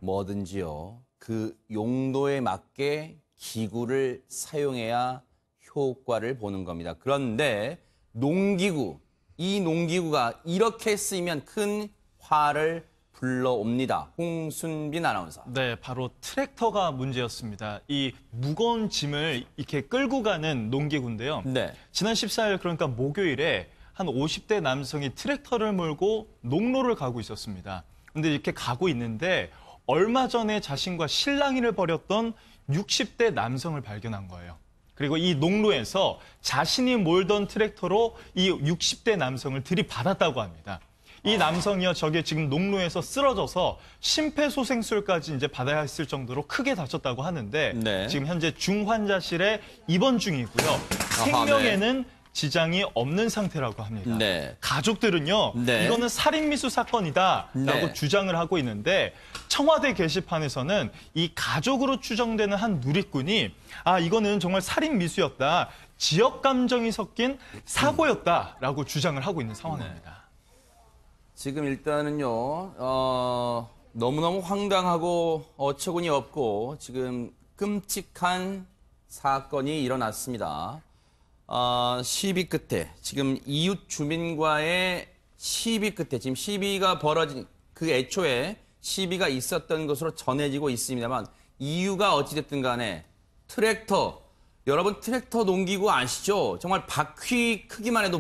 뭐든지요. 그 용도에 맞게 기구를 사용해야 효과를 보는 겁니다. 그런데 농기구, 이 농기구가 이렇게 쓰이면 큰 화를 불러옵니다. 홍순빈 아나운서. 네, 바로 트랙터가 문제였습니다. 이 무거운 짐을 이렇게 끌고 가는 농기구인데요. 네. 지난 14일 그러니까 목요일에 한 50대 남성이 트랙터를 몰고 농로를 가고 있었습니다. 근데 이렇게 가고 있는데 얼마 전에 자신과 실랑이를 벌였던 60대 남성을 발견한 거예요. 그리고 이 농로에서 자신이 몰던 트랙터로 이 60대 남성을 들이받았다고 합니다. 이 남성이요, 저게 지금 농로에서 쓰러져서 심폐소생술까지 이제 받아야 했을 정도로 크게 다쳤다고 하는데 네. 지금 현재 중환자실에 입원 중이고요. 생명에는 지장이 없는 상태라고 합니다. 네. 가족들은요, 네. 이거는 살인미수 사건이다라고 네. 주장을 하고 있는데 청와대 게시판에서는 이 가족으로 추정되는 한 누리꾼이 이거는 정말 살인미수였다, 지역 감정이 섞인 사고였다라고 주장을 하고 있는 상황입니다. 지금 일단은요, 너무너무 황당하고 어처구니 없고 지금 끔찍한 사건이 일어났습니다. 시비 끝에, 지금 이웃 주민과의 시비 끝에, 지금 시비가 벌어진, 그 애초에 시비가 있었던 것으로 전해지고 있습니다만, 이유가 어찌됐든 간에 트랙터, 여러분 트랙터 농기구 아시죠? 정말 바퀴 크기만 해도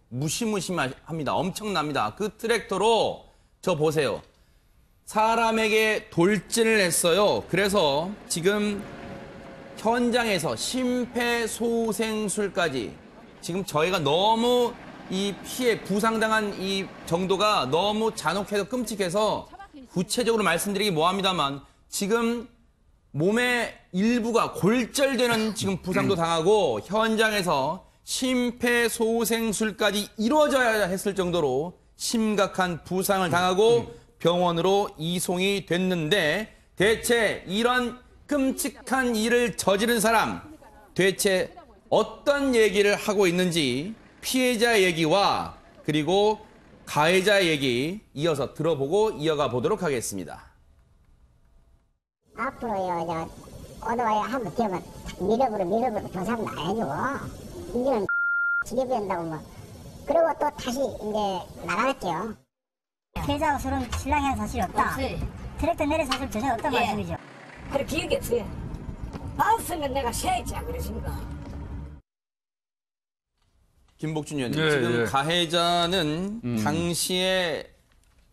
무시무시합니다. 엄청납니다. 그 트랙터로 저 보세요. 사람에게 돌진을 했어요. 그래서 지금 현장에서 심폐소생술까지 지금 저희가 너무 이 피해 부상당한 이 정도가 너무 잔혹해서 끔찍해서 구체적으로 말씀드리기 뭐합니다만 지금 몸의 일부가 골절되는 지금 부상도 당하고 현장에서 심폐소생술까지 이루어져야 했을 정도로 심각한 부상을 당하고 병원으로 이송이 됐는데 대체 이런 끔찍한 일을 저지른 사람 대체 어떤 얘기를 하고 있는지 피해자 얘기와 그리고 가해자 얘기 이어서 들어보고 이어가 보도록 하겠습니다. 앞으로요, 오토바이 한번 뛰면 밀어버려 경사하면 나야죠. 이제는 지게된다고 뭐. 그리고 또 다시 이제 나가겠죠. 피해자하고 서로는 실랑이 한 사실이 없다. 없어요. 트랙터 내린 사실 전혀 없단 예. 말씀이죠. 그래 기억이 없어요. 봤으면 내가 세했지 그러십니까? 김복준 의원님, 예, 지금 예. 가해자는 당시에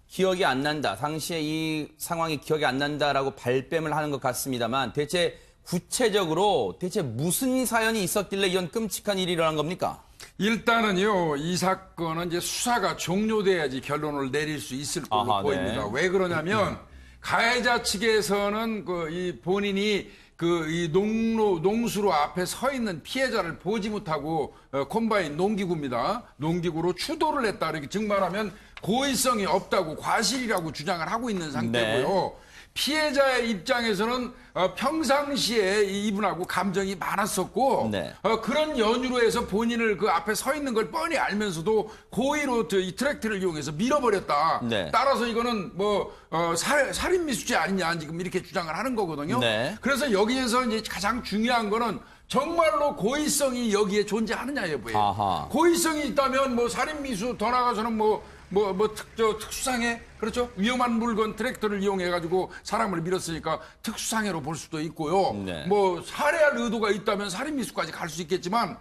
기억이 안 난다, 당시에 이 상황이 기억이 안 난다라고 발뺌을 하는 것 같습니다만 대체 구체적으로 대체 무슨 사연이 있었길래 이런 끔찍한 일이 일어난 겁니까? 일단은요, 이 사건은 이제 수사가 종료돼야지 결론을 내릴 수 있을 걸로 아하, 보입니다. 네. 왜 그러냐면 가해자 측에서는 이 본인이 이 농수로 앞에 서 있는 피해자를 보지 못하고 콤바인 농기구입니다. 농기구로 추돌을 했다 이렇게 증말하면 고의성이 없다고 과실이라고 주장을 하고 있는 상태고요. 네. 피해자의 입장에서는 평상시에 이분하고 감정이 많았었고 네. 그런 연유로 해서 본인을 그 앞에 서 있는 걸 뻔히 알면서도 고의로 이 트랙터를 이용해서 밀어버렸다. 네. 따라서 이거는 살인미수죄 아니냐 지금 이렇게 주장을 하는 거거든요. 네. 그래서 여기에서 이제 가장 중요한 거는 정말로 고의성이 여기에 존재하느냐 여부예요. 아하. 고의성이 있다면 살인미수 더 나가서는 특수상해, 그렇죠? 위험한 물건 트랙터를 이용해가지고 사람을 밀었으니까 특수상해로 볼 수도 있고요. 네. 살해할 의도가 있다면 살인미수까지 갈 수 있겠지만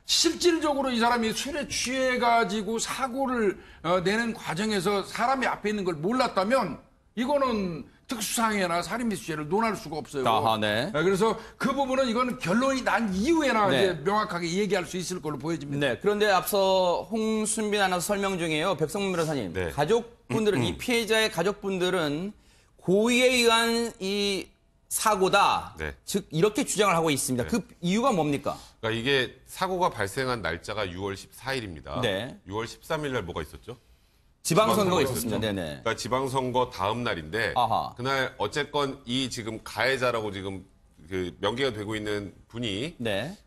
실질적으로 이 사람이 술에 취해가지고 사고를 내는 과정에서 사람이 앞에 있는 걸 몰랐다면 이거는 특수상해나 살인미수죄를 논할 수가 없어요. 아하, 네. 그래서 그 부분은 이거는 결론이 난 이후에나 네. 이제 명확하게 얘기할 수 있을 걸로 보여집니다. 네, 그런데 앞서 홍순빈 아나운서 설명 중에요. 백성문 변호사님, 네. 가족분들은 이 피해자의 가족분들은 고의에 의한 이 사고다. 네. 즉 이렇게 주장을 하고 있습니다. 네. 그 이유가 뭡니까? 그러니까 이게 사고가 발생한 날짜가 6월 14일입니다. 네. 6월 13일 날 뭐가 있었죠? 지방선거가 있었죠. 있었습니다. 네네. 그러니까 지방선거 다음 날인데 아하. 그날 어쨌건 이 지금 가해자라고 지금 그 명기가 되고 있는 분이 네.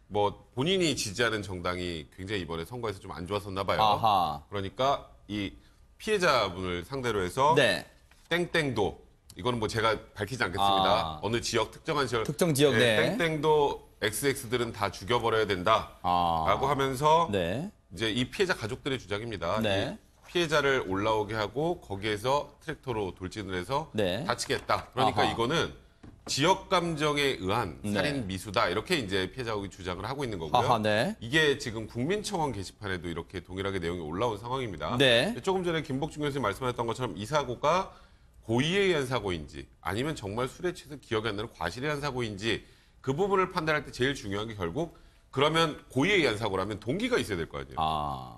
본인이 지지하는 정당이 굉장히 이번에 선거에서 좀 안 좋았었나 봐요. 아하. 그러니까 이 피해자분을 상대로 해서 네. 땡땡도 이거는 뭐 제가 밝히지 않겠습니다. 어느 지역, 특정한 지역. 특정 지역, 네. 땡땡도 XX들은 다 죽여버려야 된다. 아. 라고 하면서 네. 이제 이 피해자 가족들의 주장입니다. 네. 이 피해자를 올라오게 하고 거기에서 트랙터로 돌진을 해서 네. 다치게 했다. 그러니까 아하. 이거는 지역 감정에 의한 네. 살인 미수다. 이렇게 이제 피해자가 주장을 하고 있는 거고요. 아하, 네. 이게 지금 국민청원 게시판에도 이렇게 동일하게 내용이 올라온 상황입니다. 네. 조금 전에 김복중 교수님 말씀하셨던 것처럼 이 사고가 고의에 의한 사고인지 아니면 정말 술에 취해서 기억이 안 나는 과실에 의한 사고인지 그 부분을 판단할 때 제일 중요한 게 결국 그러면 고의에 의한 사고라면 동기가 있어야 될 거 아니에요.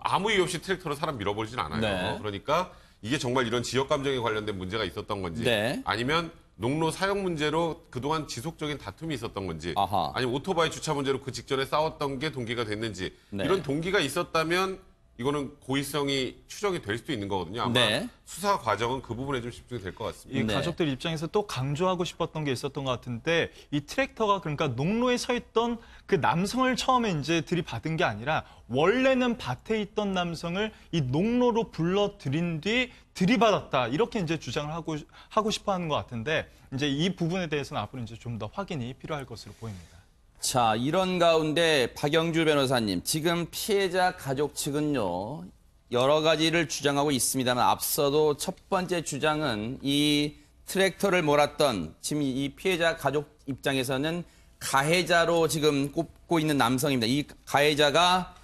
아무 이유 없이 트랙터로 사람 밀어버리진 않아요. 네. 그러니까 이게 정말 이런 지역 감정에 관련된 문제가 있었던 건지 네. 아니면 농로 사용 문제로 그동안 지속적인 다툼이 있었던 건지 아하. 아니면 오토바이 주차 문제로 그 직전에 싸웠던 게 동기가 됐는지 네. 이런 동기가 있었다면 이거는 고의성이 추정이 될 수도 있는 거거든요. 아마 네. 수사 과정은 그 부분에 좀 집중이 될 것 같습니다. 이 네. 가족들 입장에서 또 강조하고 싶었던 게 있었던 것 같은데 이 트랙터가 그러니까 농로에 서 있던 그 남성을 처음에 이제 들이받은 게 아니라 원래는 밭에 있던 남성을 이 농로로 불러들인 뒤 들이받았다 이렇게 이제 주장을 하고 싶어하는 것 같은데 이제 이 부분에 대해서는 앞으로 이제 좀 더 확인이 필요할 것으로 보입니다. 자, 이런 가운데 박영주 변호사님, 지금 피해자 가족 측은요, 여러 가지를 주장하고 있습니다만 앞서도 첫 번째 주장은 이 트랙터를 몰았던 지금 이 피해자 가족 입장에서는 가해자로 지금 꼽고 있는 남성입니다. 이 가해자가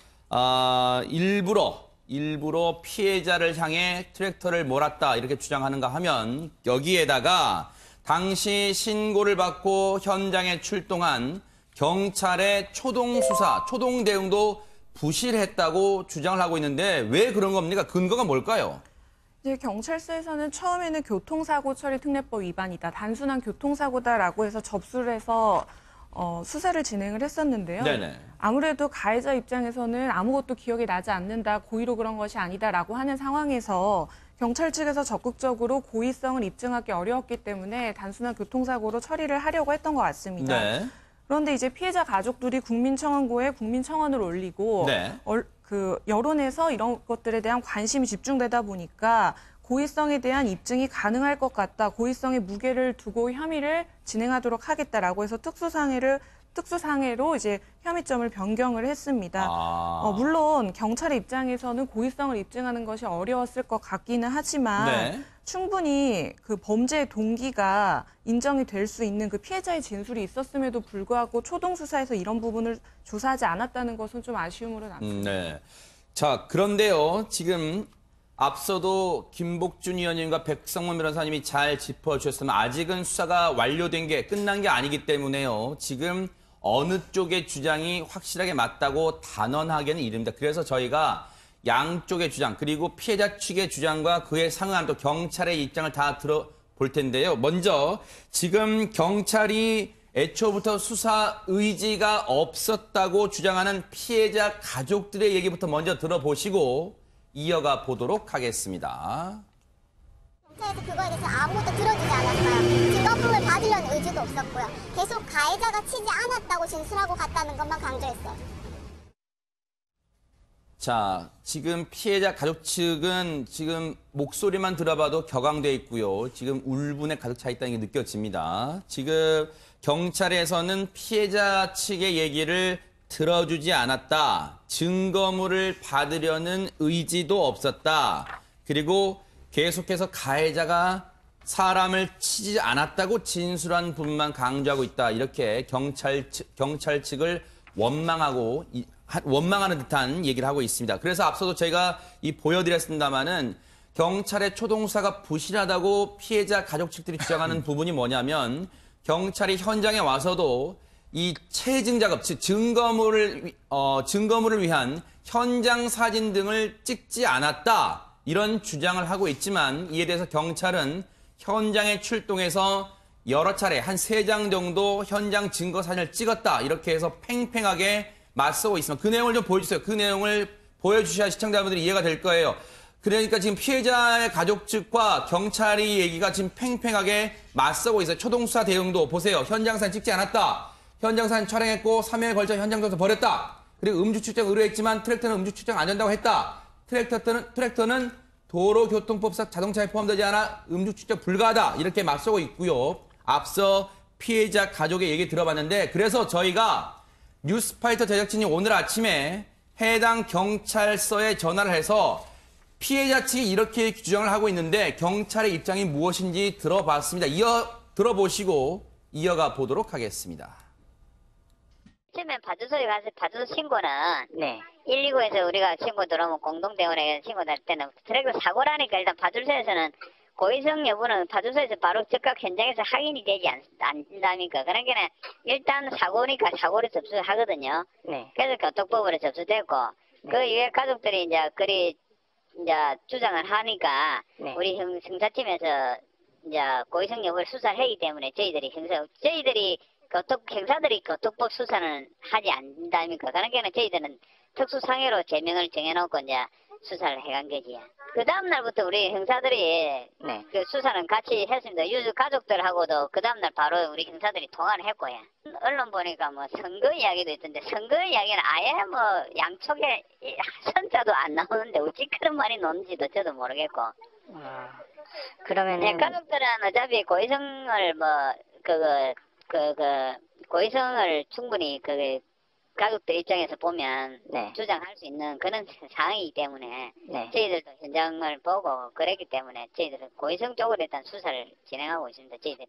일부러 피해자를 향해 트랙터를 몰았다 이렇게 주장하는가 하면 여기에다가 당시 신고를 받고 현장에 출동한 경찰의 초동 수사, 초동 대응도 부실했다고 주장을 하고 있는데 왜 그런 겁니까? 근거가 뭘까요? 이제 경찰서에서는 처음에는 교통사고 처리 특례법 위반이다, 단순한 교통사고다라고 해서 접수를 해서 수사를 진행을 했었는데요. 네네. 아무래도 가해자 입장에서는 아무것도 기억이 나지 않는다, 고의로 그런 것이 아니다라고 하는 상황에서 경찰 측에서 적극적으로 고의성을 입증하기 어려웠기 때문에 단순한 교통사고로 처리를 하려고 했던 것 같습니다. 네. 그런데 이제 피해자 가족들이 국민청원고에 국민청원을 올리고 네. 그 여론에서 이런 것들에 대한 관심이 집중되다 보니까 고의성에 대한 입증이 가능할 것 같다, 고의성의 무게를 두고 혐의를 진행하도록 하겠다라고 해서 특수상해로 이제 혐의점을 변경을 했습니다. 물론 경찰의 입장에서는 고의성을 입증하는 것이 어려웠을 것 같기는 하지만 네. 충분히 그 범죄의 동기가 인정이 될 수 있는 그 피해자의 진술이 있었음에도 불구하고 초동 수사에서 이런 부분을 조사하지 않았다는 것은 좀 아쉬움으로 남습니다. 네. 자, 그런데요. 지금 앞서도 김복준 의원님과 백성문 변호사님이 잘 짚어주셨으면 아직은 수사가 완료된 게 끝난 게 아니기 때문에요. 지금 어느 쪽의 주장이 확실하게 맞다고 단언하기는 이릅니다. 그래서 저희가 양쪽의 주장 그리고 피해자 측의 주장과 그에 상응한 또 경찰의 입장을 다 들어볼 텐데요. 먼저 지금 경찰이 애초부터 수사 의지가 없었다고 주장하는 피해자 가족들의 얘기부터 먼저 들어보시고 이어가 보도록 하겠습니다. 경찰에서 그거에 대해서 아무것도 들어주지 않았어요. 증거품을 받으려는 의지도 없었고요. 계속 가해자가 치지 않았다고 진술하고 갔다는 것만 강조했어요. 자, 지금 피해자 가족 측은 지금 목소리만 들어봐도 격앙돼 있고요. 지금 울분에 가득 차 있다는 게 느껴집니다. 지금 경찰에서는 피해자 측의 얘기를 들어주지 않았다. 증거물을 받으려는 의지도 없었다. 그리고 계속해서 가해자가 사람을 치지 않았다고 진술한 부분만 강조하고 있다. 이렇게 경찰 측을 원망하는 듯한 얘기를 하고 있습니다. 그래서 앞서도 제가 보여드렸습니다마는 경찰의 초동수사가 부실하다고 피해자 가족 측들이 주장하는 부분이 뭐냐면 경찰이 현장에 와서도 이 체증 작업, 즉 증거물을 위한 현장 사진 등을 찍지 않았다. 이런 주장을 하고 있지만 이에 대해서 경찰은 현장에 출동해서 여러 차례 한 3장 정도 현장 증거 사진을 찍었다. 이렇게 해서 팽팽하게 맞서고 있습니다. 그 내용을 좀 보여주세요. 그 내용을 보여주셔야 시청자분들이 이해가 될 거예요. 그러니까 지금 피해자의 가족 측과 경찰의 얘기가 지금 팽팽하게 맞서고 있어요. 초동수사 대응도 보세요. 현장 사진 찍지 않았다. 현장 사진 촬영했고 3회에 걸쳐 현장 조사 버렸다. 그리고 음주 측정 의뢰했지만 트랙터는 음주 측정 안 된다고 했다. 트랙터는 도로교통법상 자동차에 포함되지 않아 음주 측정 불가하다 이렇게 맞서고 있고요. 앞서 피해자 가족의 얘기 들어봤는데 그래서 저희가 뉴스파이터 제작진이 오늘 아침에 해당 경찰서에 전화를 해서 피해자 측이 이렇게 주장을 하고 있는데 경찰의 입장이 무엇인지 들어봤습니다. 들어보시고 이어가 보도록 하겠습니다. 처음에 파주소에 가서 파주소 신고는 119에서 우리가 신고 들어오면 공동대원에 신고 될 때는 트랙터 사고라니까 일단 파주소에서는 고의성 여부는 파주소에서 바로 즉각 현장에서 확인이 되지 않는다니까. 그러니까 일단 사고니까 사고를 접수하거든요. 그래서 교통법으로 접수됐고 그 이후에 가족들이 이제 그리 이제 주장을 하니까 우리 형사팀에서 이제 고의성 여부를 수사를 하기 때문에 저희들이 형사들이 교통법 수사는 하지 않는다니까. 그러니까 저희들은 특수상해로 제명을 정해놓고 이제 수사를 해간 거지. 그 다음날부터 우리 형사들이 그 수사는 같이 했습니다. 유주 가족들하고도 그 다음날 바로 우리 형사들이 통화를 했고요. 언론 보니까 뭐 선거 이야기도 있던데 선거 이야기는 아예 뭐 양쪽에 선자도 안 나오는데 어찌 그런 말이 나오는지도 저도 모르겠고. 그러면 가족들은 어차피 고의성을 고의성을 충분히 가족들 입장에서 보면 주장할 수 있는 그런 상황이기 때문에 저희들도 현장을 보고 그랬기 때문에 저희들은 고의성 쪽으로 일단 수사를 진행하고 있습니다. 저희들이.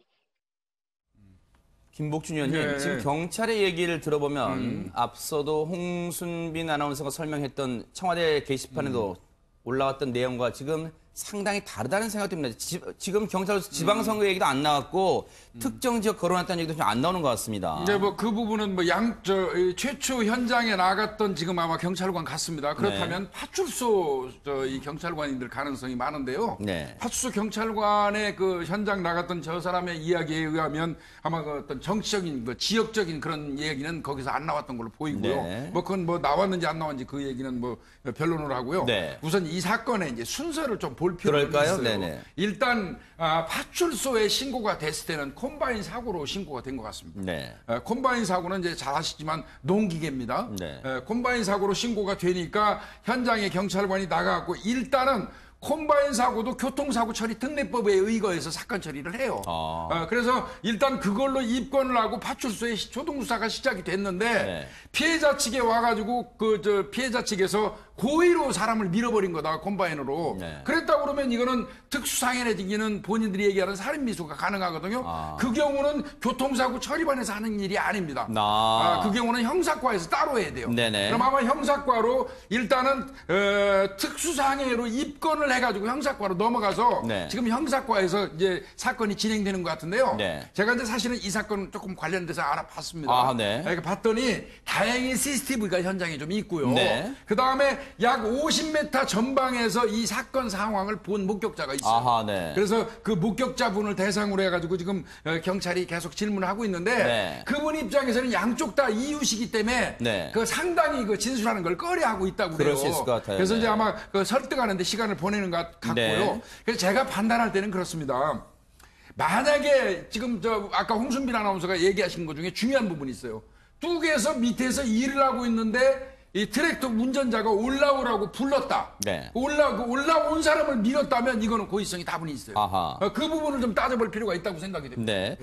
김복준 의원님, 지금 경찰의 얘기를 들어보면 앞서도 홍순빈 아나운서가 설명했던 청와대 게시판에도 올라왔던 내용과 지금 상당히 다르다는 생각이 듭니다. 지금 경찰로서 지방선거 얘기도 안 나왔고 특정 지역 거론했다는 얘기도 안 나오는 것 같습니다. 네, 뭐 그 부분은 최초 현장에 나갔던 지금 아마 경찰관 같습니다. 그렇다면 파출소 이 경찰관인들 가능성이 많은데요. 파출소 경찰관의 그 현장 나갔던 저 사람의 이야기에 의하면 아마 그 어떤 정치적인 지역적인 그런 얘기는 거기서 안 나왔던 걸로 보이고요. 뭐 그건 뭐 나왔는지 안 나왔는지 그 얘기는 뭐 변론을 하고요. 우선 이 사건의 이제 순서를 좀 볼 필요가 있어요. 일단 파출소에 신고가 됐을 때는 콤바인 사고로 신고가 된 것 같습니다. 콤바인 사고는 이제 잘 아시지만 농기계입니다. 콤바인 사고로 신고가 되니까 현장에 경찰관이 나가고 일단은 콤바인 사고도 교통사고 처리 특례법에 의거해서 사건 처리를 해요. 그래서 일단 그걸로 입건을 하고 파출소에 초동수사가 시작이 됐는데 피해자 측에 와가지고 피해자 측에서 고의로 사람을 밀어버린 거다 콤바인으로. 그랬다 그러면 이거는 특수상해에 지기는 본인들이 얘기하는 살인미수가 가능하거든요. 그 경우는 교통사고 처리반에서 하는 일이 아닙니다. 그 경우는 형사과에서 따로 해야 돼요. 그럼 아마 형사과로 일단은 특수상해로 입건을 해가지고 형사과로 넘어가서 지금 형사과에서 이제 사건이 진행되는 것 같은데요. 제가 이제 사실은 이 사건 조금 관련돼서 알아봤습니다. 그러니까 봤더니 다행히 CCTV가 현장에 좀 있고요. 그 다음에 약 50m 전방에서 이 사건 상황을 본 목격자가 있어요. 그래서 그 목격자분을 대상으로 해가지고 지금 경찰이 계속 질문을 하고 있는데 그분 입장에서는 양쪽 다 이웃이기 때문에 그 상당히 그 진술하는 걸 꺼려하고 있다고 그래요. 그럴 수 있을 것 같아요. 그래서 이제 아마 그 설득하는데 시간을 보내는 것 같고요. 그래서 제가 판단할 때는 그렇습니다. 만약에 지금 아까 홍순빈 아나운서가 얘기하신 것 중에 중요한 부분이 있어요. 뚝에서 밑에서 일을 하고 있는데 이 트랙터 운전자가 올라오라고 불렀다. 올라온 사람을 밀었다면 이거는 고의성이 다분히 있어요. 그 부분을 좀 따져볼 필요가 있다고 생각이 됩니다.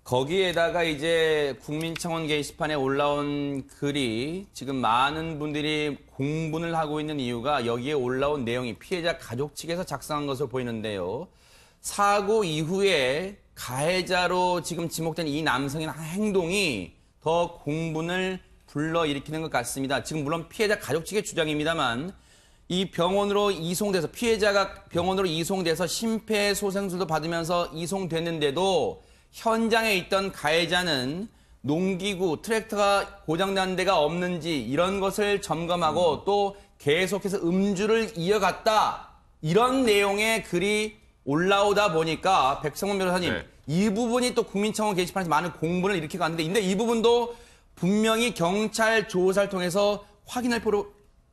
거기에다가 이제 국민청원 게시판에 올라온 글이 지금 많은 분들이 공분을 하고 있는 이유가 여기에 올라온 내용이 피해자 가족 측에서 작성한 것으로 보이는데요. 사고 이후에 가해자로 지금 지목된 이 남성의 행동이 더 공분을 불러일으키는 것 같습니다. 지금 물론 피해자 가족 측의 주장입니다만 이 병원으로 이송돼서 피해자가 병원으로 이송돼서 심폐소생술도 받으면서 이송됐는데도 현장에 있던 가해자는 농기구, 트랙터가 고장난 데가 없는지 이런 것을 점검하고 또 계속해서 음주를 이어갔다. 이런 내용의 글이 올라오다 보니까 백성문 변호사님 이 부분이 또 국민청원 게시판에서 많은 공분을 일으키고 왔는데 근데 이 부분도 분명히 경찰 조사를 통해서 확인할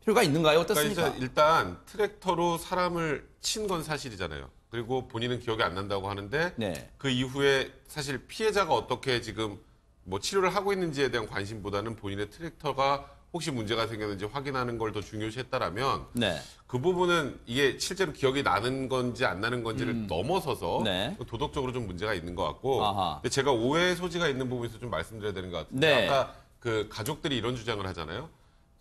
필요가 있는가요? 어떻습니까? 그러니까 일단 트랙터로 사람을 친 건 사실이잖아요. 그리고 본인은 기억이 안 난다고 하는데 그 이후에 사실 피해자가 어떻게 지금 뭐 치료를 하고 있는지에 대한 관심보다는 본인의 트랙터가 혹시 문제가 생겼는지 확인하는 걸 더 중요시했다라면 네. 그 부분은 이게 실제로 기억이 나는 건지 안 나는 건지를 넘어서서 네. 도덕적으로 좀 문제가 있는 것 같고 아하. 근데 제가 오해의 소지가 있는 부분에서 좀 말씀드려야 되는 것 같은데 네. 아까 그 가족들이 이런 주장을 하잖아요.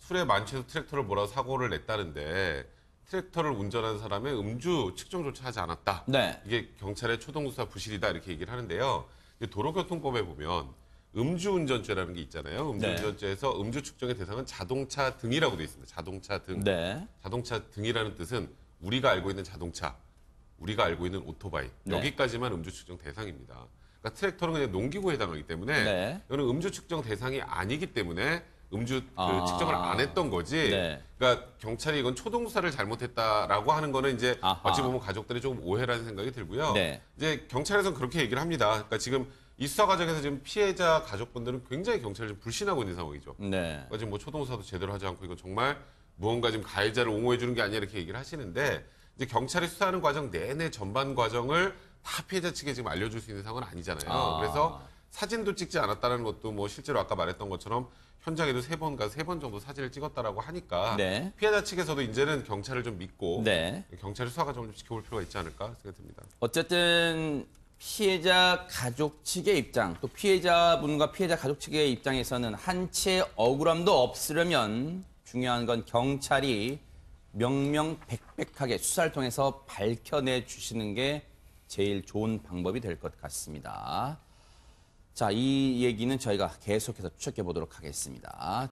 술에 만취해서 트랙터를 몰아 사고를 냈다는데 트랙터를 운전한 사람의 음주 측정조차 하지 않았다. 네. 이게 경찰의 초동수사 부실이다 이렇게 얘기를 하는데요. 도로교통법에 보면 음주운전죄라는 게 있잖아요. 음주운전죄에서 음주 측정의 대상은 자동차 등이라고 되어 있습니다. 자동차 등. 네. 자동차 등이라는 뜻은 우리가 알고 있는 자동차, 우리가 알고 있는 오토바이 네. 여기까지만 음주 측정 대상입니다. 그러니까 트랙터는 그냥 농기구에 해당하기 때문에 네. 이거는 음주 측정 대상이 아니기 때문에 음주 아. 측정을 안 했던 거지. 네. 그러니까 경찰이 이건 초동수사를 잘못했다라고 하는 거는 이제 아하. 어찌 보면 가족들이 조금 오해라는 생각이 들고요. 네. 이제 경찰에서는 그렇게 얘기를 합니다. 그러니까 지금 이 수사 과정에서 지금 피해자 가족분들은 굉장히 경찰을 좀 불신하고 있는 상황이죠. 네. 그러니까 지금 뭐 초동수사도 제대로 하지 않고 이거 정말 무언가 지금 가해자를 옹호해 주는 게 아니냐 이렇게 얘기를 하시는데 이제 경찰이 수사하는 과정 내내 전반 과정을 다 피해자 측에 지금 알려줄 수 있는 상황은 아니잖아요. 아. 그래서 사진도 찍지 않았다는 것도 뭐 실제로 아까 말했던 것처럼 현장에도 3번 가서 3번 정도 사진을 찍었다라고 하니까 네. 피해자 측에서도 이제는 경찰을 좀 믿고 네. 경찰의 수사 과정을 좀 지켜볼 필요가 있지 않을까 생각이 듭니다. 어쨌든 피해자 가족 측의 입장, 또 피해자분과 피해자 가족 측의 입장에서는 한치의 억울함도 없으려면 중요한 건 경찰이 명명백백하게 수사를 통해서 밝혀내 주시는 게 제일 좋은 방법이 될 것 같습니다. 자, 이 얘기는 저희가 계속해서 추적해 보도록 하겠습니다.